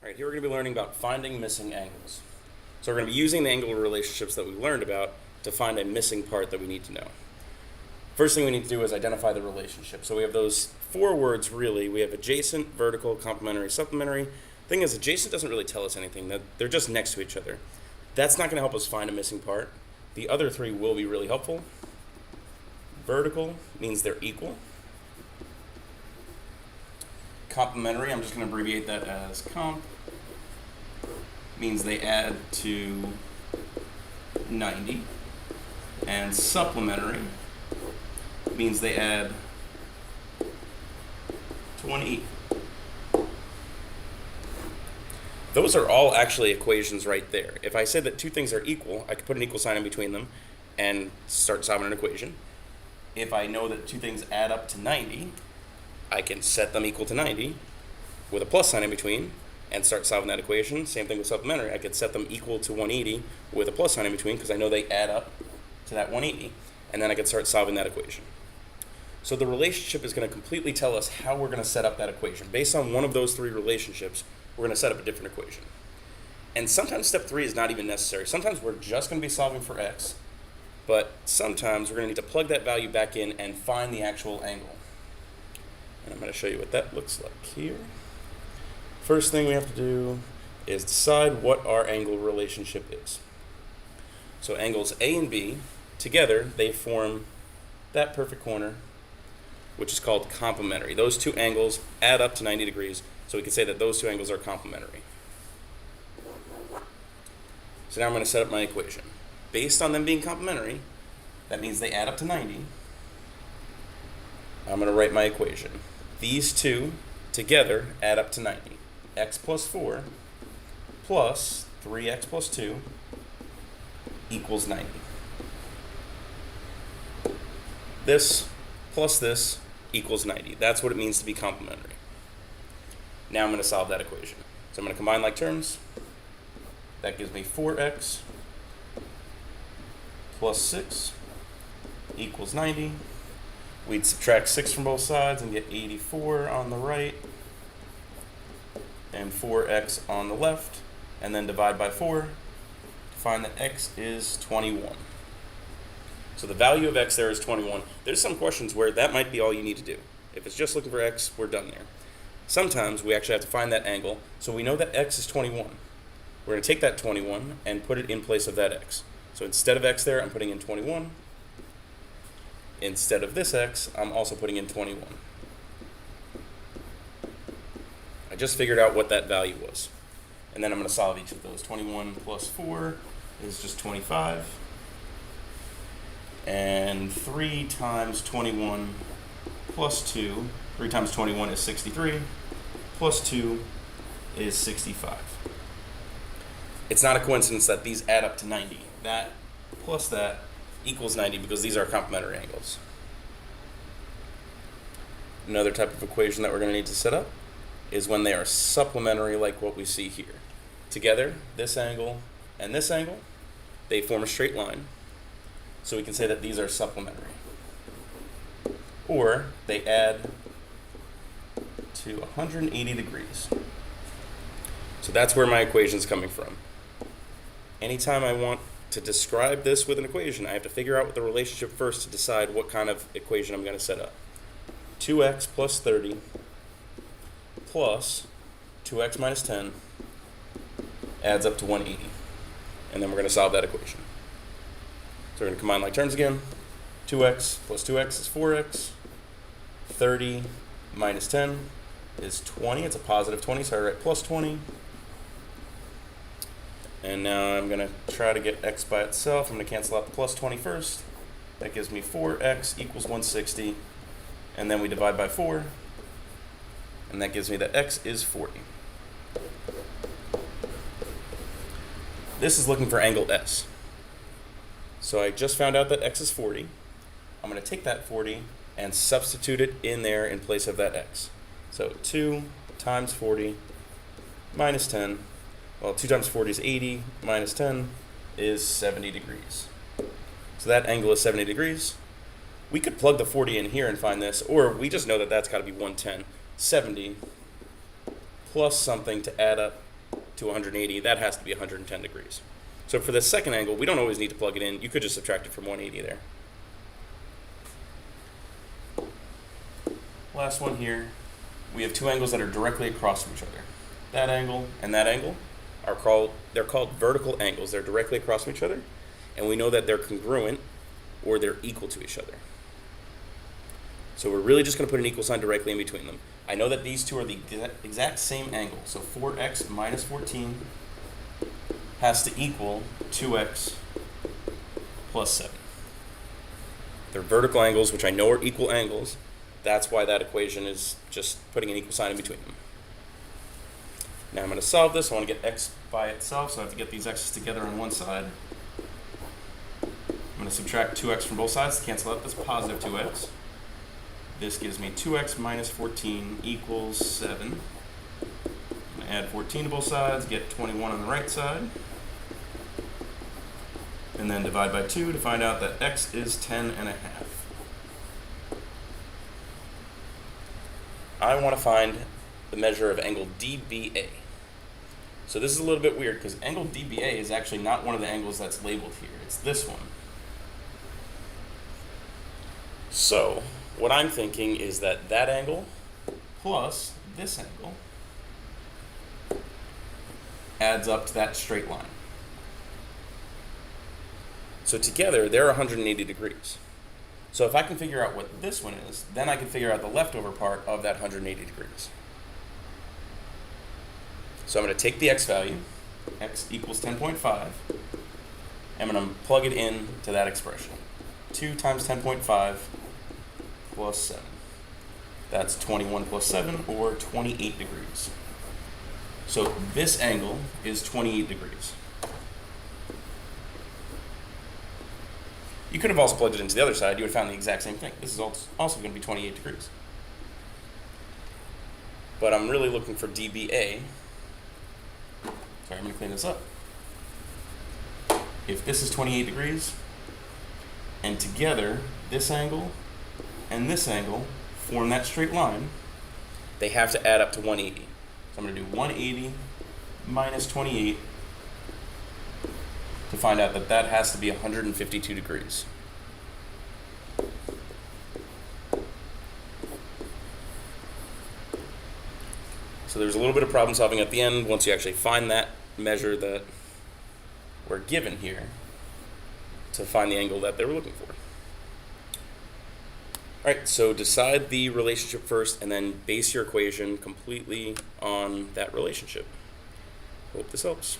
All right, here we're going to be learning about finding missing angles. So we're going to be using the angle relationships that we learned about to find a missing part that we need to know. First thing we need to do is identify the relationship. So we have those four words really. We have adjacent, vertical, complementary, supplementary. Thing is, adjacent doesn't really tell us anything. They're just next to each other. That's not going to help us find a missing part. The other three will be really helpful. Vertical means they're equal. Complementary, I'm just going to abbreviate that as comp, means they add to 90. And supplementary means they add 20. Those are all actually equations right there. If I said that two things are equal, I could put an equal sign in between them and start solving an equation. If I know that two things add up to 90, I can set them equal to 90 with a plus sign in between and start solving that equation. Same thing with supplementary. I could set them equal to 180 with a plus sign in between because I know they add up to that 180. And then I could start solving that equation. So the relationship is going to completely tell us how we're going to set up that equation. Based on one of those three relationships, we're going to set up a different equation. And sometimes step 3 is not even necessary. Sometimes we're just going to be solving for x, but sometimes we're going to need to plug that value back in and find the actual angle. And I'm going to show you what that looks like here. First thing we have to do is decide what our angle relationship is. So angles A and B, together, they form that perfect corner, which is called complementary. Those two angles add up to 90 degrees, so we can say that those two angles are complementary. So now I'm going to set up my equation. Based on them being complementary, that means they add up to 90. I'm going to write my equation. These two together add up to 90. X plus 4 plus 3x plus 2 equals 90. This plus this equals 90. That's what it means to be complementary. Now I'm going to solve that equation. So I'm going to combine like terms. That gives me 4x plus 6 equals 90. We'd subtract 6 from both sides and get 84 on the right and 4x on the left, and then divide by 4 to find that x is 21. So the value of x there is 21. There's some questions where that might be all you need to do. If it's just looking for x, we're done there. Sometimes we actually have to find that angle, so we know that x is 21. We're going to take that 21 and put it in place of that x. So instead of x there, I'm putting in 21. Instead of this x, I'm also putting in 21. I just figured out what that value was. And then I'm going to solve each of those. 21 plus 4 is just 25. And 3 times 21 plus 2, 3 times 21 is 63, plus 2 is 65. It's not a coincidence that these add up to 90. That plus that equals 90 because these are complementary angles. Another type of equation that we're going to need to set up is when they are supplementary, like what we see here. Together, this angle and this angle, they form a straight line. So we can say that these are supplementary. Or they add to 180 degrees. So that's where my equation is coming from. Anytime I want to describe this with an equation, I have to figure out what the relationship first to decide what kind of equation I'm going to set up. 2x plus 30 plus 2x minus 10 adds up to 180. And then we're going to solve that equation. So we're going to combine like terms again. 2x plus 2x is 4x. 30 minus 10 is 20. It's a positive 20, so I write plus 20. And now I'm going to try to get x by itself. I'm going to cancel out the plus 20 first. That gives me 4x equals 160. And then we divide by 4. And that gives me that x is 40. This is looking for angle S. So I just found out that x is 40. I'm going to take that 40 and substitute it in there in place of that x. So 2 times 40 minus 10. Well, 2 times 40 is 80, minus 10 is 70 degrees. So that angle is 70 degrees. We could plug the 40 in here and find this, or we just know that that's got to be 110. 70 plus something to add up to 180, that has to be 110 degrees. So for the second angle, we don't always need to plug it in. You could just subtract it from 180 there. Last one here. We have two angles that are directly across from each other. That angle and that angle are called vertical angles. They're directly across from each other, and we know that they're congruent or they're equal to each other. So we're really just going to put an equal sign directly in between them. I know that these two are the exact same angle. So 4x minus 14 has to equal 2x plus 7. They're vertical angles, which I know are equal angles. That's why that equation is just putting an equal sign in between them. Now I'm going to solve this. I want to get x by itself, so I have to get these x's together on one side. I'm going to subtract 2x from both sides to cancel out this positive 2x. This gives me 2x minus 14 equals 7. I'm going to add 14 to both sides, get 21 on the right side, and then divide by 2 to find out that x is 10 and a half. I want to find the measure of angle DBA. So this is a little bit weird because angle DBA is actually not one of the angles that's labeled here. It's this one. So what I'm thinking is that that angle plus this angle adds up to that straight line. So together, they're 180 degrees. So if I can figure out what this one is, then I can figure out the leftover part of that 180 degrees. So I'm going to take the x value, x equals 10.5, and I'm going to plug it in to that expression. 2 times 10.5 plus 7. That's 21 plus 7, or 28 degrees. So this angle is 28 degrees. You could have also plugged it into the other side. You would have found the exact same thing. This is also going to be 28 degrees. But I'm really looking for DBA. Sorry, I'm going to clean this up. If this is 28 degrees, and together this angle and this angle form that straight line, they have to add up to 180. So I'm going to do 180 minus 28 to find out that that has to be 152 degrees. So there's a little bit of problem solving at the end once you actually find that measure that we're given here to find the angle that they were looking for. All right, so decide the relationship first and then base your equation completely on that relationship. Hope this helps.